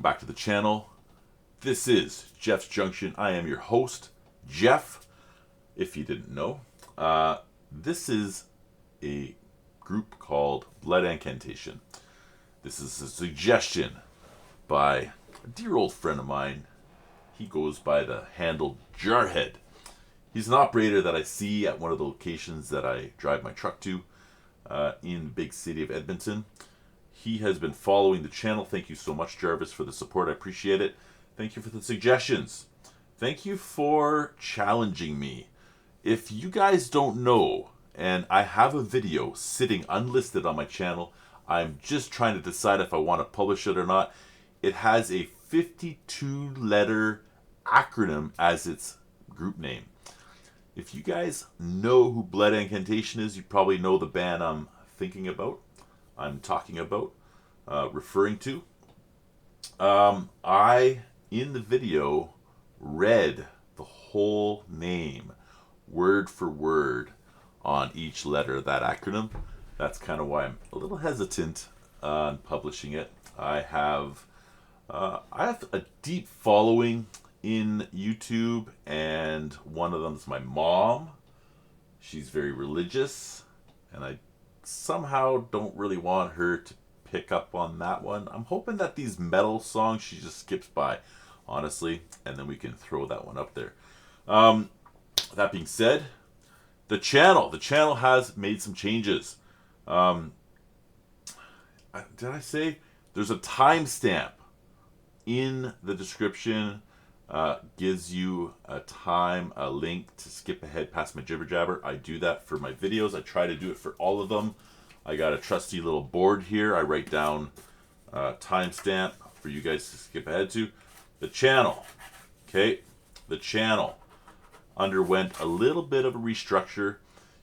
welcome back to the channel. This is Jeff's Junction. I am your host, Jeff, if you didn't know. This is a group called Blood Incantation. This is a suggestion by a dear old friend of mine. He goes by the handle Jarhead. He's an operator that I see at one of the locations that I drive my truck to in the big city of Edmonton. He has been following the channel. Thank you so much, Jarvis, for the support. I appreciate it. Thank you for the suggestions. Thank you for challenging me. If you guys don't know, and I have a video sitting unlisted on my channel, I'm just trying to decide if I want to publish it or not. It has a 52-letter acronym as its group name. If you guys know who Blood Incantation is, you probably know the band I'm thinking about, talking about, referring to. I, in the video, read the whole name, word for word, on each letter of that acronym. That's kind of why I'm a little hesitant on publishing it. I have a deep following in YouTube, and one of them is my mom. She's very religious, and I somehow don't really want her to pick up on that one. I'm hoping that these metal songs she just skips by, honestly, and then we can throw that one up there. That being said, the channel has made some changes. Did I say there's a timestamp in the description? Gives you a link to skip ahead past my jibber jabber. I do that for my videos. I try to do it for all of them. I got a trusty little board here. I write down timestamp for you guys to skip ahead to. The channel, okay? The channel underwent a little bit of a restructure.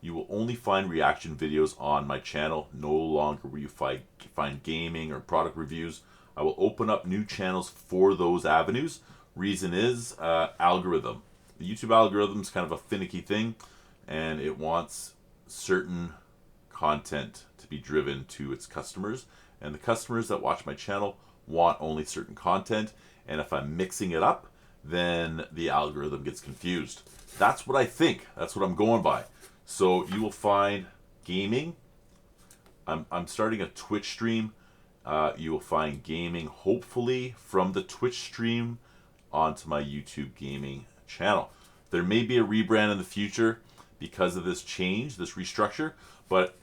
You will only find reaction videos on my channel. No longer will you find gaming or product reviews. I will open up new channels for those avenues. Reason is algorithm. The YouTube algorithm is kind of a finicky thing, and it wants certain content to be driven to its customers, and the customers that watch my channel want only certain content, and if I'm mixing it up, then the algorithm gets confused. That's what I think. That's what I'm going by. So you will find gaming. I'm starting a Twitch stream. You will find gaming, hopefully, from the Twitch stream onto my YouTube gaming channel. There may be a rebrand in the future because of this change, this restructure, but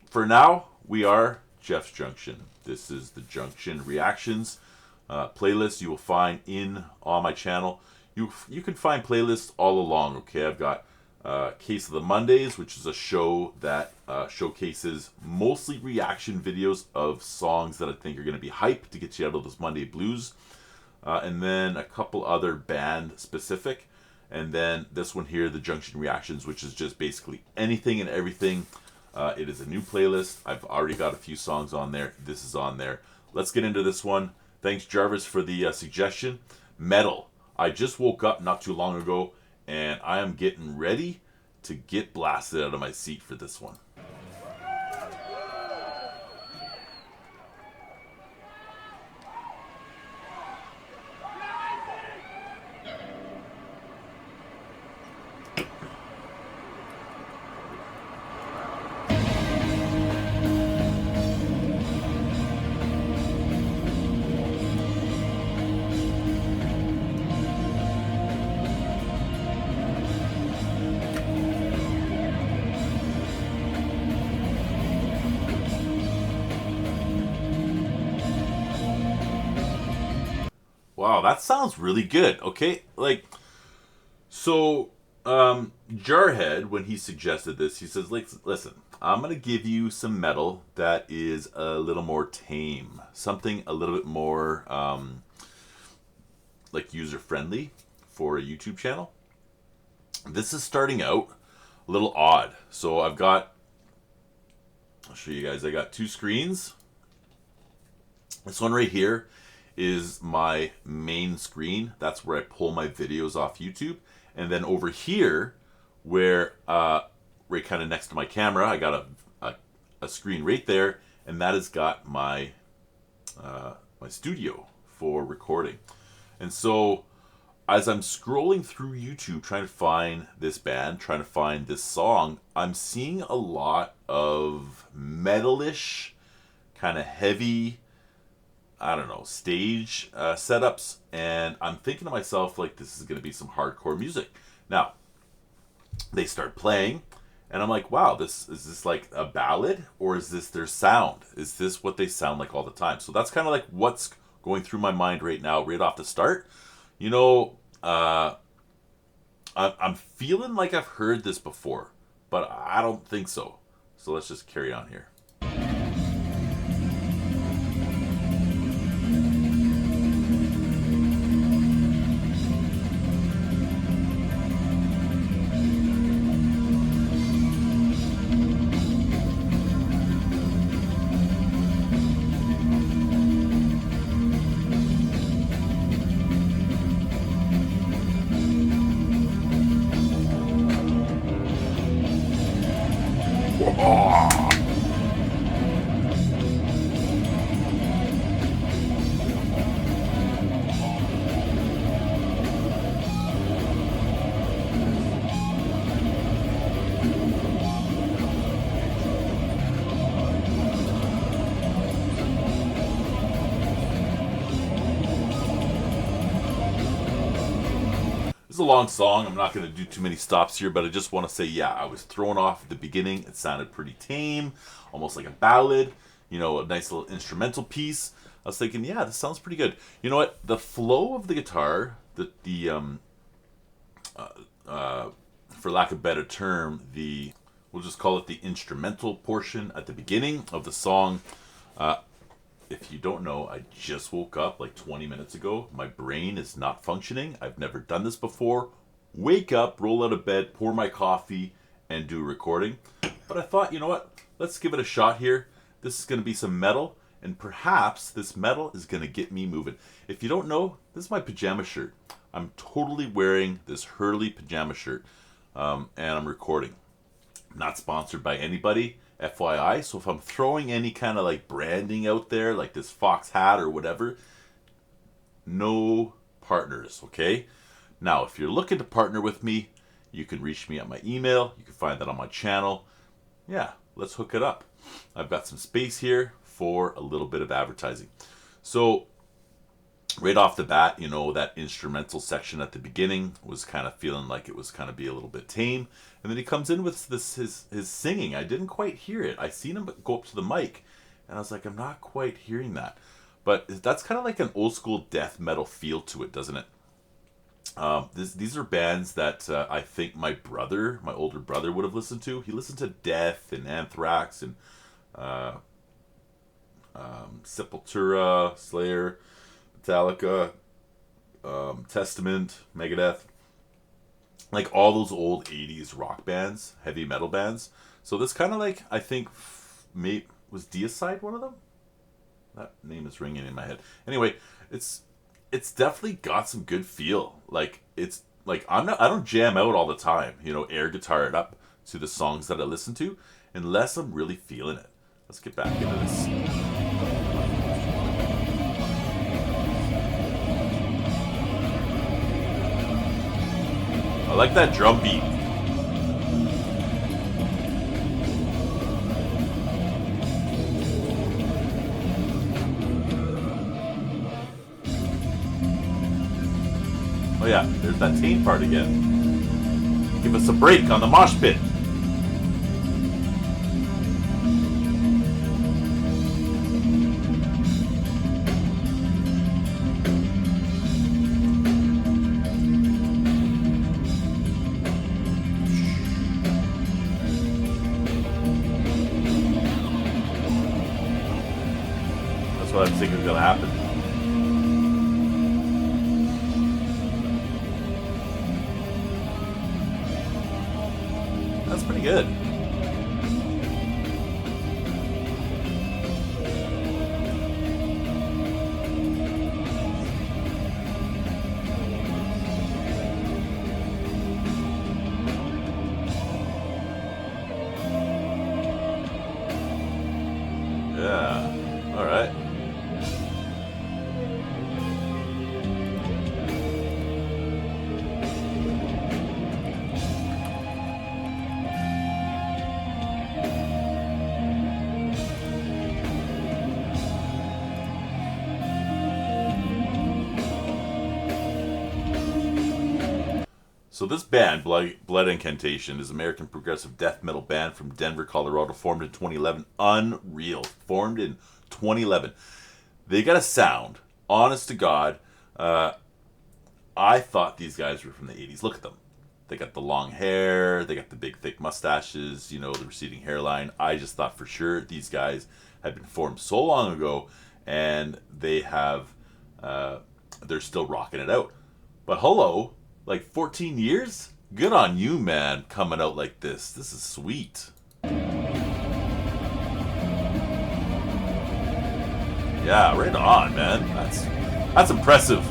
for now, we are Jeff's Junction. This is the Junction Reactions playlist you will find on my channel. You can find playlists all along, okay? I've got Case of the Mondays, which is a show that showcases mostly reaction videos of songs that I think are going to be hype to get you out of those Monday blues. And then a couple other band specific. And then this one here, the Junction Reactions, which is just basically anything and everything. It is a new playlist. I've already got a few songs on there. This is on there. Let's get into this one. Thanks, Jarvis, for the suggestion. Metal. I just woke up not too long ago, and I am getting ready to get blasted out of my seat for this one. Wow, that sounds really good. Okay, so Jarhead, when he suggested this, he says, listen, I'm going to give you some metal that is a little more tame. Something a little bit more user-friendly for a YouTube channel. This is starting out a little odd. So I'll show you guys, I got two screens. This one right here is my main screen. That's where I pull my videos off YouTube. And then over here, where right kind of next to my camera, I got a screen right there, and that has got my my studio for recording. And so as I'm scrolling through YouTube trying to find this band, trying to find this song, I'm seeing a lot of metalish, kind of heavy, I don't know, stage setups, and I'm thinking to myself, like, this is going to be some hardcore music. Now, they start playing, and I'm like, wow, is this like a ballad, or is this their sound? Is this what they sound like all the time? So that's kind of like what's going through my mind right now, right off the start. You know, I'm feeling like I've heard this before, but I don't think so. So let's just carry on here. It's a long song. I'm not going to do too many stops here, but I just want to say, yeah, I was thrown off at the beginning. It sounded pretty tame, almost like a ballad, you know, a nice little instrumental piece. I was thinking, yeah, this sounds pretty good. You know what? The flow of the guitar, for lack of a better term, we'll just call it the instrumental portion at the beginning of the song. If you don't know, I just woke up like 20 minutes ago. My brain is not functioning. I've never done this before. Wake up, roll out of bed, pour my coffee, and do a recording. But I thought, you know what? Let's give it a shot here. This is going to be some metal, and perhaps this metal is going to get me moving. If you don't know, this is my pajama shirt. I'm totally wearing this Hurley pajama shirt, and I'm recording. Not sponsored by anybody, FYI. So if I'm throwing any kind of like branding out there, like this Fox hat or whatever, no partners, okay? Now, if you're looking to partner with me, you can reach me at my email. You can find that on my channel. Yeah, let's hook it up. I've got some space here for a little bit of advertising. So right off the bat, you know, that instrumental section at the beginning was kind of feeling like it was kind of be a little bit tame. And then he comes in with his singing. I didn't quite hear it. I seen him go up to the mic, and I was like, I'm not quite hearing that. But that's kind of like an old school death metal feel to it, doesn't it? These are bands that I think my older brother would have listened to. He listened to Death and Anthrax and Sepultura, Slayer, Metallica, Testament, Megadeth, like all those old 80s rock bands, heavy metal bands. So this kind of like, I think, was Deicide one of them? That name is ringing in my head. Anyway, it's definitely got some good feel. Like, it's like I don't jam out all the time, you know, air guitar it up to the songs that I listen to unless I'm really feeling it. Let's get back into this. I like that drum beat. Oh yeah, there's that tame part again. Give us a break on the mosh pit. That's what I'm thinking is gonna happen. That's pretty good. Yeah. All right. So this band, Blood Incantation, is an American progressive death metal band from Denver, Colorado, formed in 2011. Unreal. Formed in 2011. They got a sound, honest to God. I thought these guys were from the 80s. Look at them. They got the long hair. They got the big, thick mustaches, you know, the receding hairline. I just thought for sure these guys had been formed so long ago, and they have, they're still rocking it out. But hello, like 14 years? Good on you, man, coming out like this. This is sweet. Yeah, right on, man. That's impressive.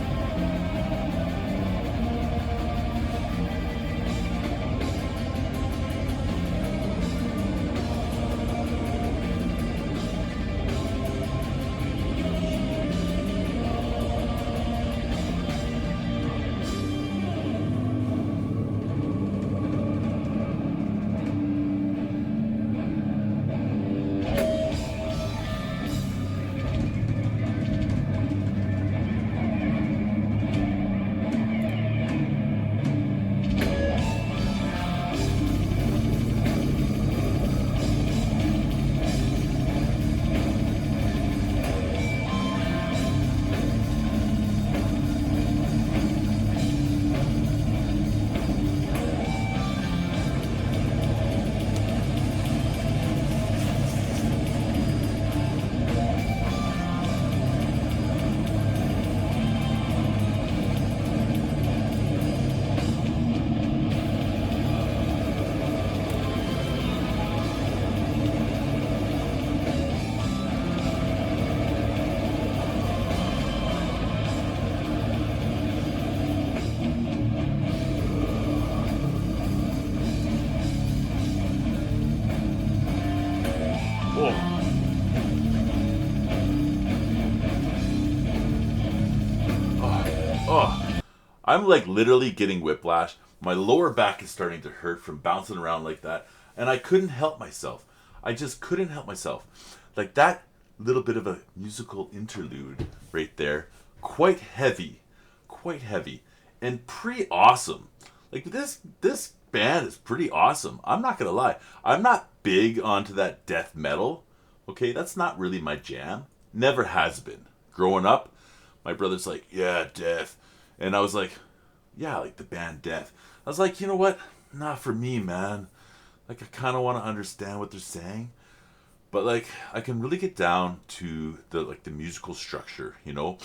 Oh, I'm like literally getting whiplash. My lower back is starting to hurt from bouncing around like that. And I couldn't help myself. I just couldn't help myself. Like that little bit of a musical interlude right there. Quite heavy. Quite heavy. And pretty awesome. Like this band is pretty awesome. I'm not going to lie. I'm not big onto that death metal. Okay, that's not really my jam. Never has been. Growing up, my brother's like, yeah, Death. And I was like, yeah, like the band Death. I was like, you know what? Not for me, man. Like, I kind of want to understand what they're saying. But, like, I can really get down to the musical structure, you know?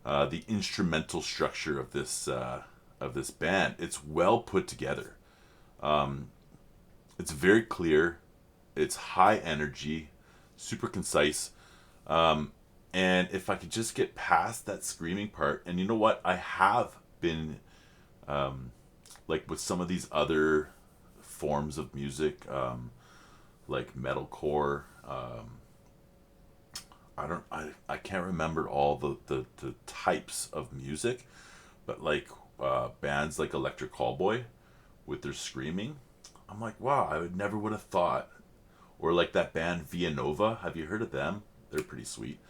The instrumental structure of this band. It's well put together. It's very clear. It's high energy. Super concise. And if I could just get past that screaming part, and you know what? I have been, like with some of these other forms of music, like metalcore. I can't remember all the types of music, but like bands like Electric Callboy with their screaming, I'm like, wow, I would have thought. Or like that band Via Nova, have you heard of them? They're pretty sweet.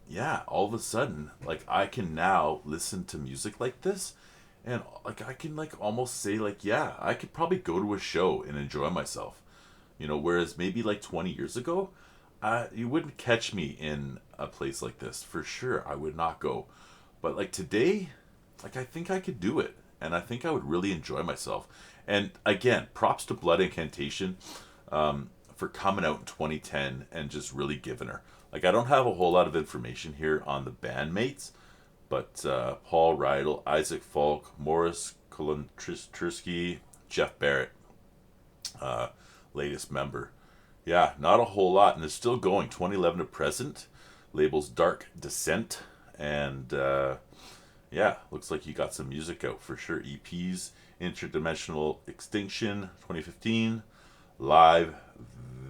Yeah, all of a sudden, like I can now listen to music like this, and like I can like almost say like, yeah, I could probably go to a show and enjoy myself, you know. Whereas maybe like 20 years ago, you wouldn't catch me in a place like this for sure. I would not go, but like today, like I think I could do it, and I think I would really enjoy myself. And again, props to Blood Incantation, for coming out in 2010 and just really giving her. Like, I don't have a whole lot of information here on the bandmates, but Paul Rydell, Isaac Falk, Morris Kolontriski, Jeff Barrett, latest member. Yeah, not a whole lot, and it's still going. 2011 to present. Labels Dark Descent, and yeah, looks like you got some music out for sure. EPs, Interdimensional Extinction, 2015, Live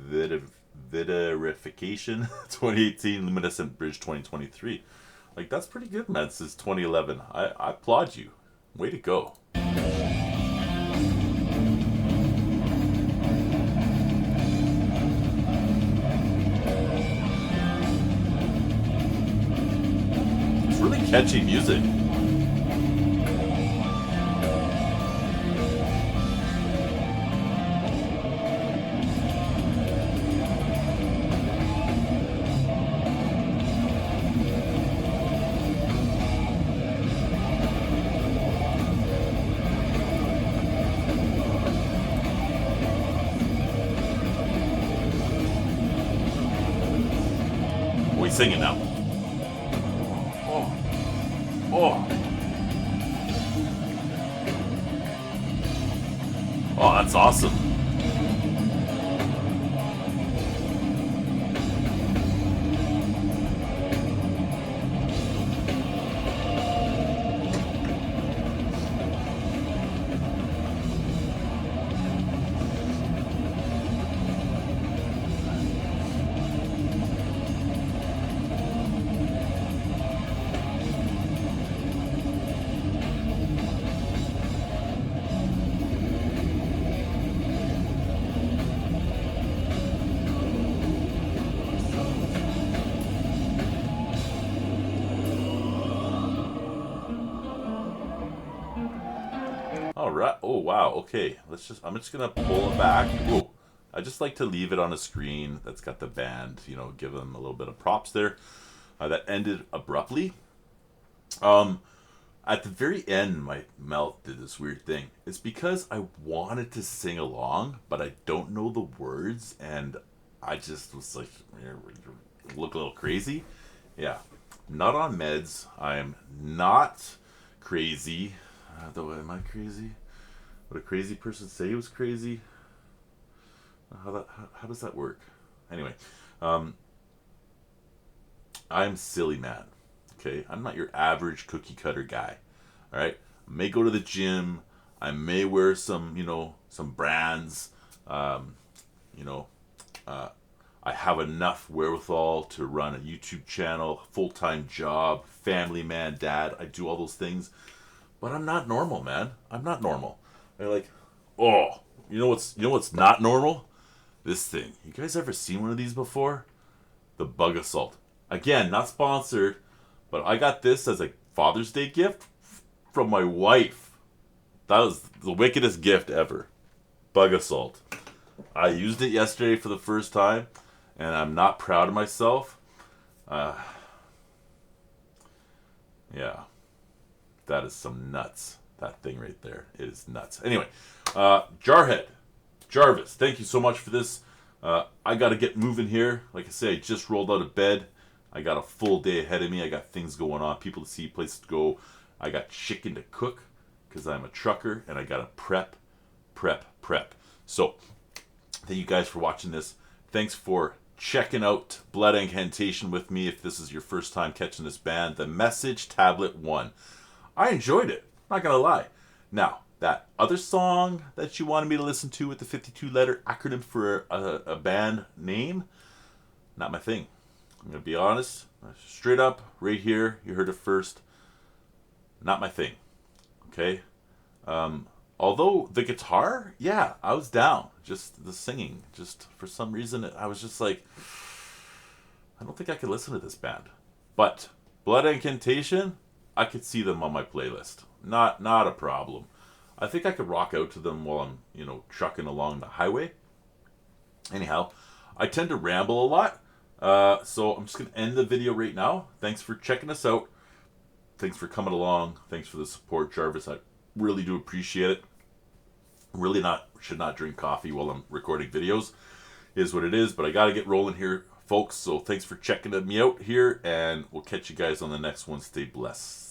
Viderification, 2018, Luminescent Bridge, 2023. Like, that's pretty good, man, since 2011. I applaud you. Way to go. It's really catchy music. singing now. Oh, that's awesome. All right. Oh wow. Okay. I'm just gonna pull it back. Whoa. I just like to leave it on a screen that's got the band. You know, give them a little bit of props there. That ended abruptly. Um, at the very end, my mouth did this weird thing. It's because I wanted to sing along, but I don't know the words, and I just was like, look a little crazy. Yeah. Not on meds. I'm not crazy. Though, am I crazy? Would a crazy person say he was crazy? How does that work? Anyway, I'm silly, man. Okay, I'm not your average cookie cutter guy. All right, I may go to the gym. I may wear some, some brands. Um, you know, I have enough wherewithal to run a YouTube channel, full-time job, family man, dad. I do all those things. But I'm not normal, man. I'm not normal. They're like, oh, you know what's not normal? This thing. You guys ever seen one of these before? The Bug Assault. Again, not sponsored, but I got this as a Father's Day gift from my wife. That was the wickedest gift ever. Bug Assault. I used it yesterday for the first time, and I'm not proud of myself. Yeah. That is some nuts. That thing right there. It is nuts. Anyway, Jarvis, thank you so much for this. I got to get moving here. Like I say, I just rolled out of bed. I got a full day ahead of me. I got things going on, people to see, places to go. I got chicken to cook because I'm a trucker, and I got to prep. So, thank you guys for watching this. Thanks for checking out Blood Incantation with me if this is your first time catching this band. The Message Tablet 1. I enjoyed it. Not gonna lie. Now, that other song that you wanted me to listen to with the 52-letter acronym for a band name, not my thing. I'm gonna be honest. Straight up, right here, you heard it first. Not my thing. Okay? Although the guitar, yeah, I was down. Just the singing. Just for some reason, I was just like, I don't think I could listen to this band. But Blood Incantation, I could see them on my playlist. Not a problem. I think I could rock out to them while I'm, trucking along the highway. Anyhow, I tend to ramble a lot. So I'm just going to end the video right now. Thanks for checking us out. Thanks for coming along. Thanks for the support, Jarvis. I really do appreciate it. Really should not drink coffee while I'm recording videos. Is what it is, but I got to get rolling here, folks. So thanks for checking me out here, and we'll catch you guys on the next one. Stay blessed.